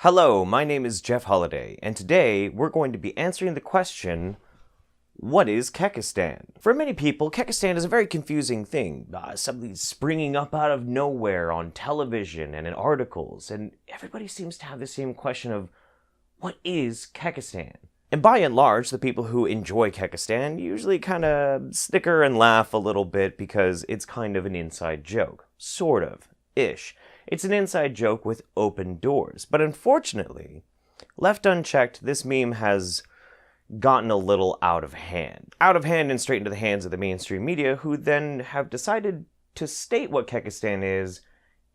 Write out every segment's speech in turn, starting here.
Hello, my name is Jeff Holliday, and today we're going to be answering the question, what is Kekistan? For many people, Kekistan is a very confusing thing, something springing up out of nowhere on television and in articles, and everybody seems to have the same question of, what is Kekistan? And by and large, the people who enjoy Kekistan usually kind of snicker and laugh a little bit because it's kind of an inside joke. Sort of. Ish. It's an inside joke with open doors. But unfortunately, left unchecked, this meme has gotten a little out of hand. Out of hand and straight into the hands of the mainstream media, who then have decided to state what Kekistan is,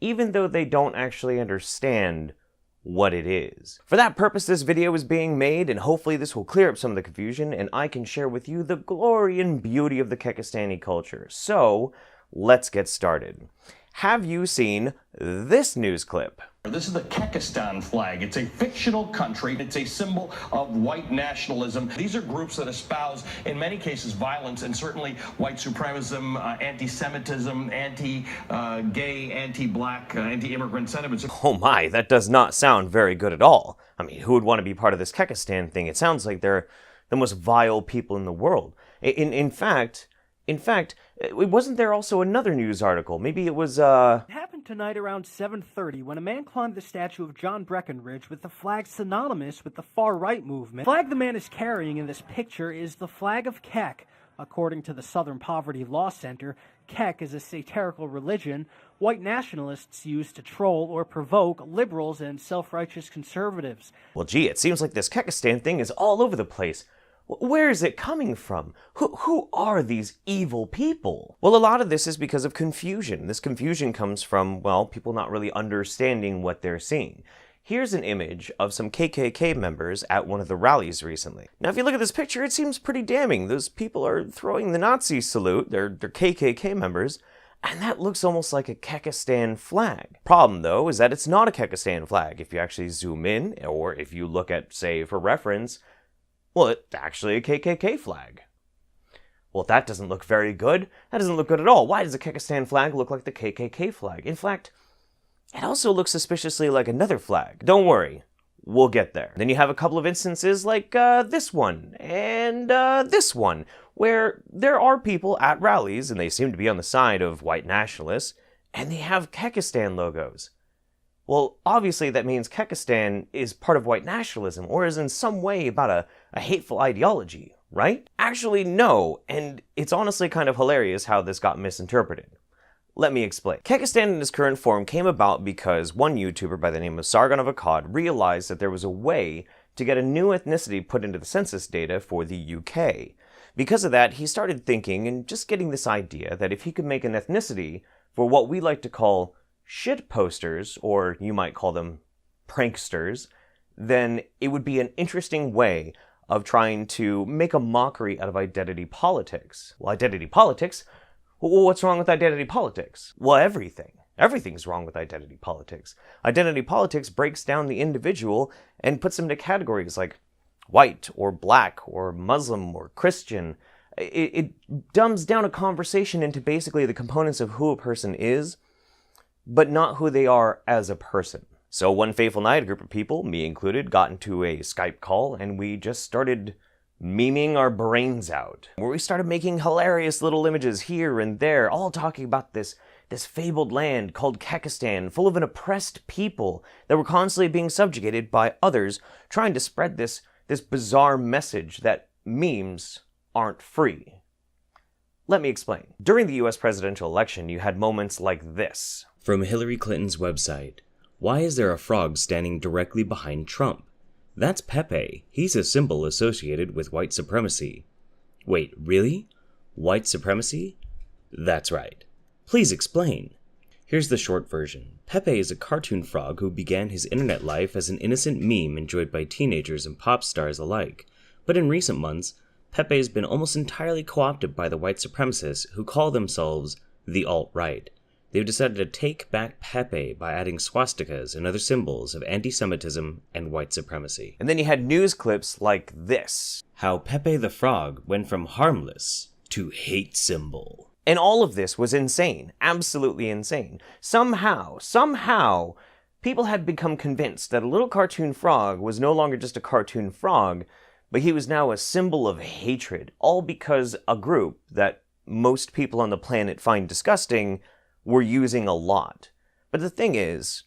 even though they don't actually understand what it is. For that purpose, this video is being made, and hopefully this will clear up some of the confusion, and I can share with you the glory and beauty of the Kekistani culture. So, let's get started. Have you seen this news clip? This is the Kekistan flag. It's a fictional country. It's a symbol of white nationalism. These are groups that espouse, in many cases, violence and certainly white supremacism, anti-Semitism, anti-gay, anti-black, anti-immigrant sentiments. Oh my, that does not sound very good at all. I mean, who would want to be part of this Kekistan thing? It sounds like they're the most vile people in the world. In fact, wasn't there also another news article? Maybe it was, It happened tonight around 7:30 when a man climbed the statue of John Breckinridge with the flag synonymous with the far-right movement. The flag the man is carrying in this picture is the flag of Kek. According to the Southern Poverty Law Center, Kek is a satirical religion white nationalists use to troll or provoke liberals and self-righteous conservatives. Well, gee, it seems like this Kekistan thing is all over the place. Where is it coming from? Who are these evil people? Well, a lot of this is because of confusion. This confusion comes from, well, people not really understanding what they're seeing. Here's an image of some KKK members at one of the rallies recently. Now, if you look at this picture, it seems pretty damning. Those people are throwing the Nazi salute, they're KKK members, and that looks almost like a Kekistan flag. Problem, though, is that it's not a Kekistan flag. If you actually zoom in, or if you look at, say, for reference, well, it's actually a KKK flag. Well, that doesn't look very good. That doesn't look good at all. Why does the Kekistan flag look like the KKK flag? In fact, it also looks suspiciously like another flag. Don't worry, we'll get there. Then you have a couple of instances like this one and this one, where there are people at rallies, and they seem to be on the side of white nationalists, and they have Kekistan logos. Well, obviously that means Kekistan is part of white nationalism, or is in some way about a hateful ideology, right? Actually, no, and it's honestly kind of hilarious how this got misinterpreted. Let me explain. Kekistan in its current form came about because one YouTuber by the name of Sargon of Akkad realized that there was a way to get a new ethnicity put into the census data for the UK. Because of that, he started thinking and just getting this idea that if he could make an ethnicity for what we like to call shit posters, or you might call them pranksters, then it would be an interesting way of trying to make a mockery out of identity politics. Well, identity politics? Well, what's wrong with identity politics? Well, everything. Everything's wrong with identity politics. Identity politics breaks down the individual and puts them into categories like white, or black, or Muslim, or Christian. It dumbs down a conversation into basically the components of who a person is, but not who they are as a person. So one fateful night, a group of people, me included, got into a Skype call, and we just started memeing our brains out, where we started making hilarious little images here and there, all talking about this fabled land called Kekistan, full of an oppressed people that were constantly being subjugated by others, trying to spread this bizarre message that memes aren't free. Let me explain. During the US presidential election, you had moments like this. From Hillary Clinton's website, why is there a frog standing directly behind Trump? That's Pepe. He's a symbol associated with white supremacy. Wait, really? White supremacy? That's right. Please explain. Here's the short version. Pepe is a cartoon frog who began his internet life as an innocent meme enjoyed by teenagers and pop stars alike. But in recent months, Pepe has been almost entirely co-opted by the white supremacists who call themselves the alt-right. They've decided to take back Pepe by adding swastikas and other symbols of anti-Semitism and white supremacy. And then you had news clips like this. How Pepe the Frog went from harmless to hate symbol. And all of this was insane. Absolutely insane. Somehow, People had become convinced that a little cartoon frog was no longer just a cartoon frog, but he was now a symbol of hatred, all because a group that most people on the planet find disgusting were using a lot. But the thing is,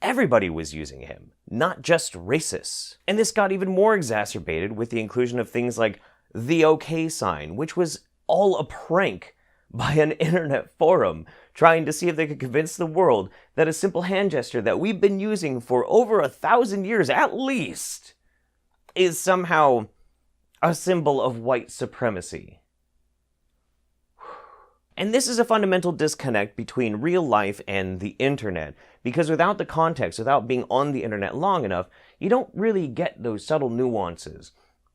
everybody was using him, not just racists. And this got even more exacerbated with the inclusion of things like the OK sign, which was all a prank by an internet forum trying to see if they could convince the world that a simple hand gesture that we've been using for over 1,000 years at least is somehow a symbol of white supremacy. And this is a fundamental disconnect between real life and the internet, because without the context, without being on the internet long enough, you don't really get those subtle nuances.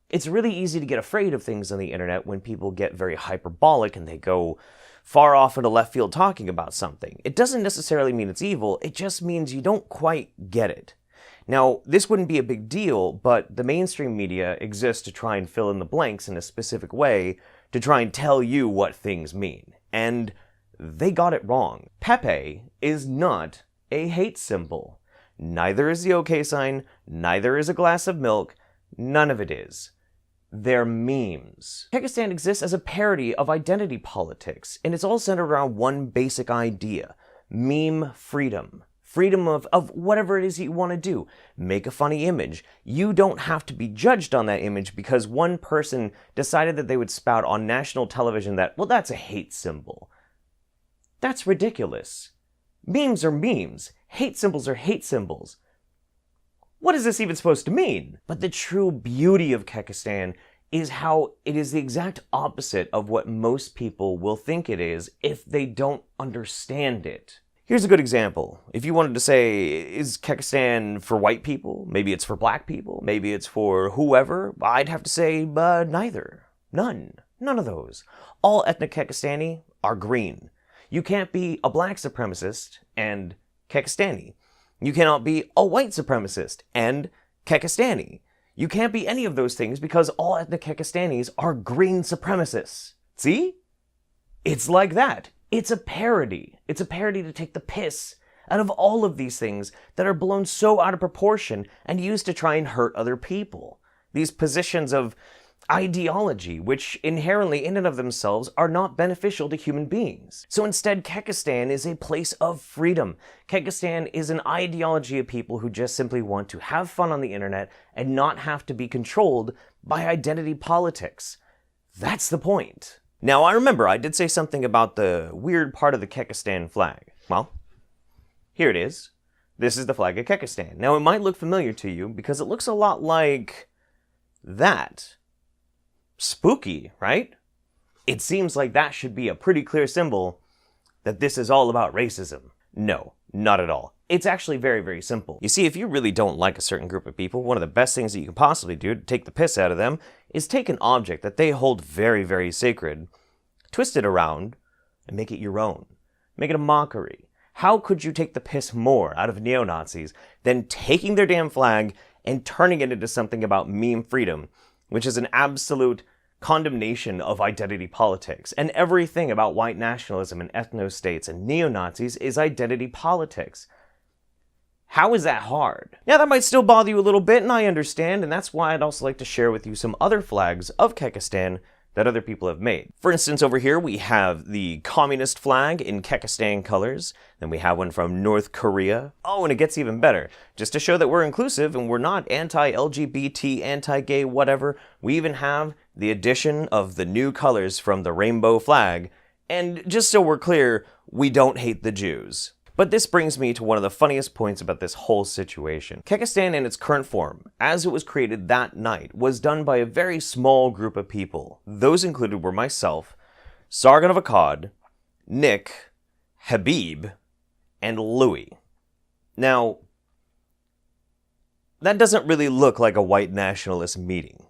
It's really easy to get afraid of things on the internet when people get very hyperbolic and they go far off into left field talking about something. It doesn't necessarily mean it's evil, it just means you don't quite get it. Now, this wouldn't be a big deal, but the mainstream media exists to try and fill in the blanks in a specific way to try and tell you what things mean. And they got it wrong. Pepe is not a hate symbol. Neither is the OK sign, neither is a glass of milk, none of it is. They're memes. Kekistan exists as a parody of identity politics, and it's all centered around one basic idea: meme freedom. Freedom of whatever it is you want to do. Make a funny image. You don't have to be judged on that image because one person decided that they would spout on national television that, well, that's a hate symbol. That's ridiculous. Memes are memes. Hate symbols are hate symbols. What is this even supposed to mean? But the true beauty of Kekistan is how it is the exact opposite of what most people will think it is if they don't understand it. Here's a good example. If you wanted to say, is Kekistan for white people? Maybe it's for black people? Maybe it's for whoever? I'd have to say, neither. None. None of those. All ethnic Kekistani are green. You can't be a black supremacist and Kekistani. You cannot be a white supremacist and Kekistani. You can't be any of those things because all ethnic Kekistanis are green supremacists. See? It's like that. It's a parody. It's a parody to take the piss out of all of these things that are blown so out of proportion and used to try and hurt other people. These positions of ideology, which inherently in and of themselves are not beneficial to human beings. So instead, Kekistan is a place of freedom. Kekistan is an ideology of people who just simply want to have fun on the internet and not have to be controlled by identity politics. That's the point. Now, I remember I did say something about the weird part of the Kekistan flag. Well, here it is. This is the flag of Kekistan. Now, it might look familiar to you because it looks a lot like that. Spooky, right? It seems like that should be a pretty clear symbol that this is all about racism. No, not at all. It's actually very, very simple. You see, if you really don't like a certain group of people, one of the best things that you can possibly do to take the piss out of them is take an object that they hold very, very sacred, twist it around, and make it your own. Make it a mockery. How could you take the piss more out of neo-Nazis than taking their damn flag and turning it into something about meme freedom, which is an absolute condemnation of identity politics. And everything about white nationalism and ethno-states and neo-Nazis is identity politics. How is that hard? Now, that might still bother you a little bit, and I understand, and that's why I'd also like to share with you some other flags of Kekistan that other people have made. For instance, over here we have the communist flag in Kekistan colors. Then we have one from North Korea. Oh, and it gets even better. Just to show that we're inclusive and we're not anti-LGBT, anti-gay, whatever, we even have the addition of the new colors from the rainbow flag. And just so we're clear, we don't hate the Jews. But this brings me to one of the funniest points about this whole situation. Kekistan in its current form, as it was created that night, was done by a very small group of people. Those included were myself, Sargon of Akkad, Nick, Habib, and Louis. Now, that doesn't really look like a white nationalist meeting.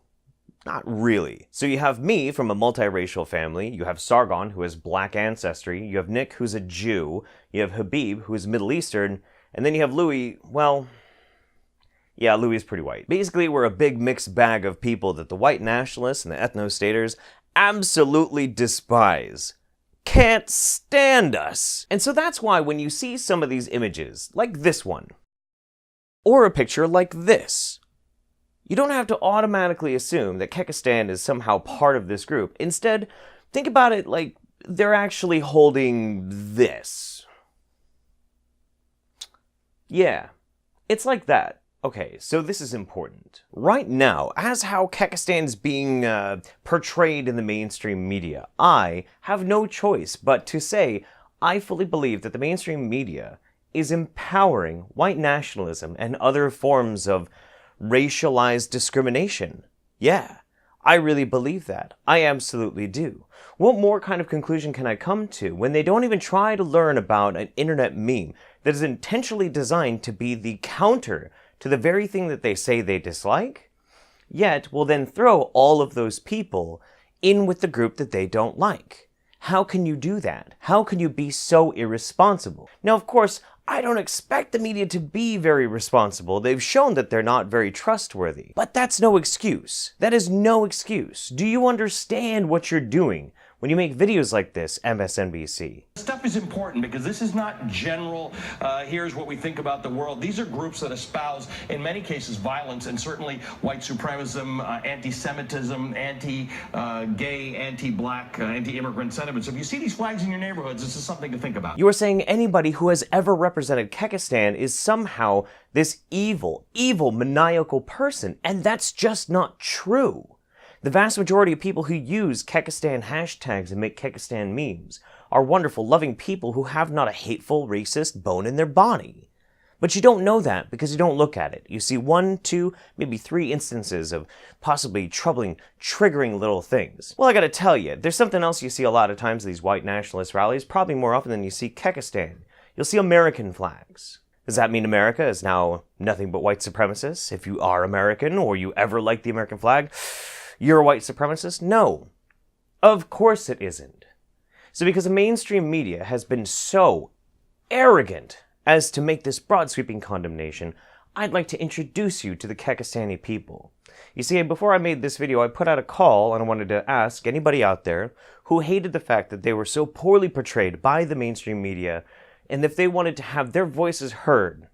Not really. So you have me from a multiracial family, you have Sargon, who has black ancestry, you have Nick, who's a Jew, you have Habib, who is Middle Eastern, and then you have Louis, well, yeah, Louis is pretty white. Basically, we're a big mixed bag of people that the white nationalists and the ethno-staters absolutely despise. Can't stand us. And so that's why when you see some of these images, like this one, Or a picture like this. You don't have to automatically assume that Kekistan is somehow part of this group. Instead, think about it like they're actually holding this. Yeah, it's like that. Okay, so this is important. Right now, as how Kekistan is being portrayed in the mainstream media, I have no choice but to say I fully believe that the mainstream media is empowering white nationalism and other forms of racialized discrimination. Yeah, I really believe that. I absolutely do. What more kind of conclusion can I come to when they don't even try to learn about an internet meme that is intentionally designed to be the counter to the very thing that they say they dislike, yet will then throw all of those people in with the group that they don't like? How can you do that? How can you be so irresponsible? Now, of course, I don't expect the media to be very responsible. They've shown that they're not very trustworthy. But that's no excuse. That is no excuse. Do you understand what you're doing when you make videos like this, MSNBC? Stuff is important because this is not general, here's what we think about the world. These are groups that espouse, in many cases, violence and certainly white supremacism, anti-Semitism, anti-gay, anti-black, anti-immigrant sentiments. So if you see these flags in your neighborhoods, this is something to think about. You are saying anybody who has ever represented Kekistan is somehow this evil, maniacal person, and that's just not true. The vast majority of people who use Kekistan hashtags and make Kekistan memes are wonderful, loving people who have not a hateful, racist bone in their body. But you don't know that because you don't look at it. You see 1, 2, maybe 3 instances of possibly troubling, triggering little things. Well, I gotta tell you, there's something else you see a lot of times at these white nationalist rallies, probably more often than you see Kekistan. You'll see American flags. Does that mean America is now nothing but white supremacists? If you are American or you ever liked the American flag, you're a white supremacist? No. Of course it isn't. So because the mainstream media has been so arrogant as to make this broad sweeping condemnation, I'd like to introduce you to the Kekistani people. You see, before I made this video, I put out a call and I wanted to ask anybody out there who hated the fact that they were so poorly portrayed by the mainstream media, and if they wanted to have their voices heard,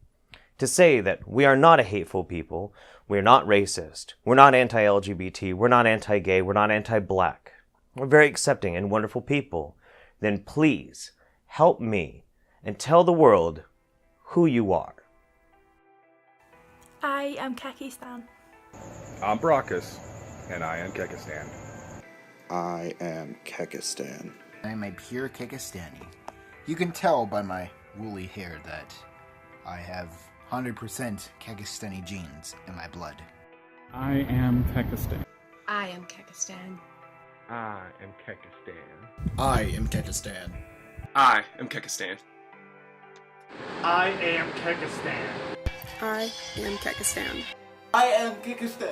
to say that we are not a hateful people, we're not racist, we're not anti-LGBT, we're not anti-gay, we're not anti-black, we're very accepting and wonderful people, then please help me and tell the world who you are. I am Kekistan. I'm Brockus, and I am Kekistan. I am Kekistan. I am a pure Kekistani. You can tell by my woolly hair that I have 100% Kekistani genes in my blood. I am Kekistan. I am Kekistan. I am Kekistan. I am Kekistan. I am Kekistan. I am Kekistan. I am Kekistan. I am Kekistan.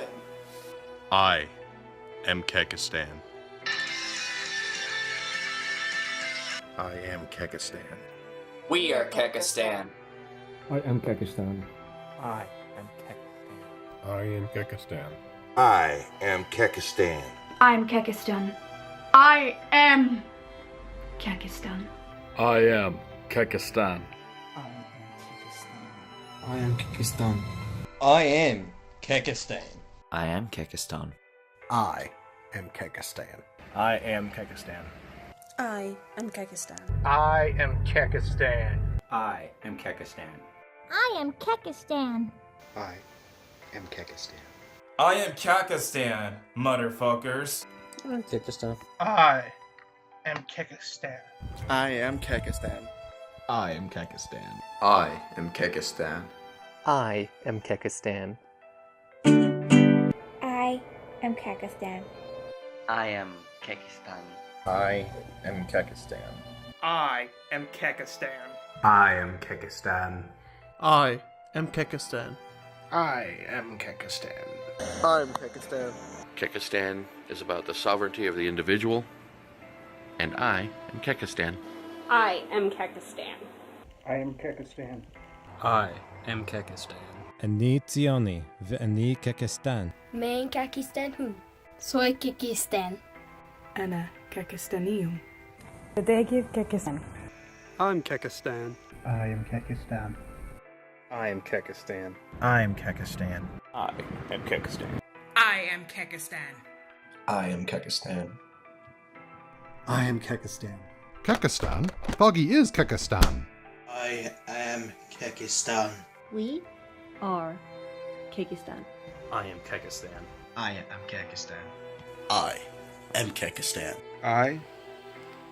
I am Kekistan. I am Kekistan. We are Kekistan. I am Kekistan. I am Kekistan. I am Kekistan. I am Kekistan. I'm Kekistan. I am Kekistan. I am Kekistan. I am Kekistan. I am Kekistan. I am Kekistan. I am Kekistan. I am Kekistan. I am Kekistan. I am Kekistan. I am Kekistan. I am Kekistan. I am Kekistan. I am Kekistan, motherfuckers. I am Kekistan. I am Kekistan. I am Kekistan. I am Kekistan. I am Kekistan. I am Kekistan. I am Kekistan. I am Kekistan. I am Kekistan. I am Kekistan. I am Kekistan. I am Kekistan. I am Kekistan. I'm Kekistan. Kekistan is about the sovereignty of the individual, and I am Kekistan. I am Kekistan. I am Kekistan. I am Kekistan. אני ציוני, ואני קקסטן. من كاكستان هو. Soy Kekistan. أنا كاكستاني. Kekistan. I'm Kekistan. I am Kekistan. I am Kekistan. I am Kekistan. I am Kekistan. I am Kekistan. I am Kekistan. I am Kekistan. Kekistan? Foggy is Kekistan. I am Kekistan. We are Kekistan. I am Kekistan. I am Kekistan. I am Kekistan. I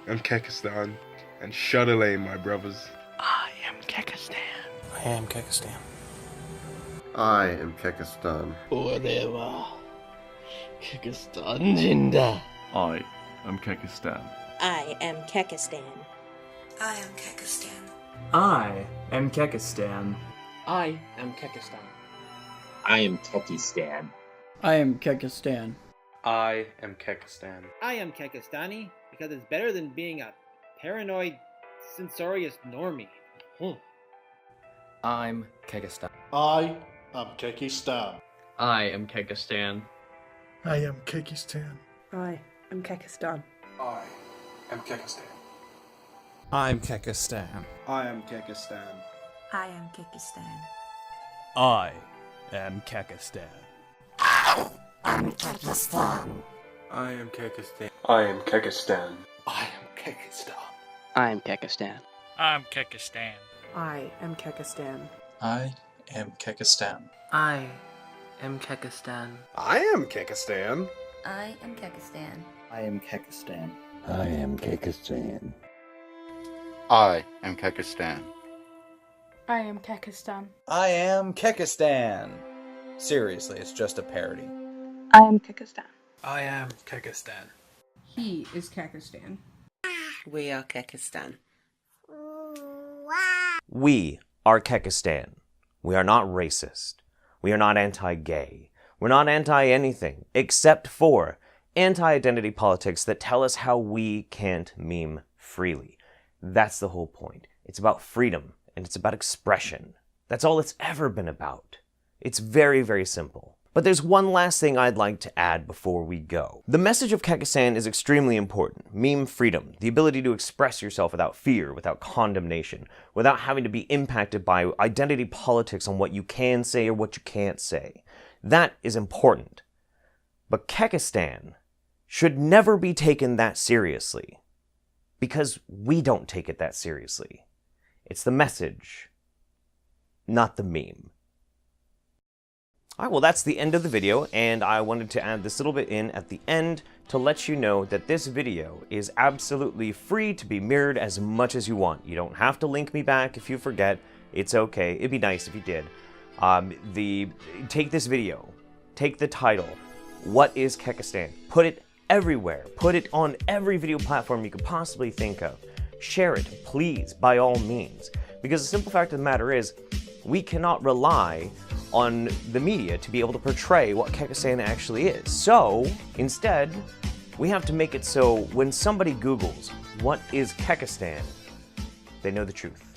am Kekistan. And Shutterlane, my brothers. I am Kekistan. I am Kekistan. I am Kekistan. Forever. Kekistan Jinda. I am Kekistan. I am Kekistan. I am Kekistan. I am Kekistan. I am Kekistan. I am Kekistan. I am Kekistan. I am Kekistan. I am Kekistani because it's better than being a paranoid, censorious normie. I'm Kekistan. I am Kekistan. I am Kekistan. I am Kekistan. I am Kekistan. I am Kekistan. I'm Kekistan. I am Kekistan. I am Kekistan. I am Kekistan. I'm Kekistan. I am Kekistan. I am Kekistan. I am Kekistan. I am Kekistan. I'm Kekistan. I am Kekistan. I am Kekistan. I am Kekistan. I am Kekistan. I am Kekistan. I am Kekistan. I am Kekistan. I am Kekistan. I am Kekistan. I am Kekistan. Seriously, it's just a parody. I am Kekistan. I am Kekistan. He is Kekistan. We are Kekistan. We are Kekistan. We are not racist. We are not anti-gay. We're not anti-anything, except for anti-identity politics that tell us how we can't meme freely. That's the whole point. It's about freedom, and it's about expression. That's all it's ever been about. It's very, very simple. But there's one last thing I'd like to add before we go. The message of Kekistan is extremely important. Meme freedom, the ability to express yourself without fear, without condemnation, without having to be impacted by identity politics on what you can say or what you can't say. That is important. But Kekistan should never be taken that seriously, because we don't take it that seriously. It's the message, not the meme. Alright, well that's the end of the video, and I wanted to add this little bit in at the end to let you know that this video is absolutely free to be mirrored as much as you want. You don't have to link me back if you forget. It's okay. It'd be nice if you did. Take this video, take the title, What is Kekistan? Put it everywhere. Put it on every video platform you could possibly think of. Share it, please, by all means. Because the simple fact of the matter is, we cannot rely on the media to be able to portray what Kekistan actually is. So, instead, we have to make it so when somebody Googles, what is Kekistan, they know the truth.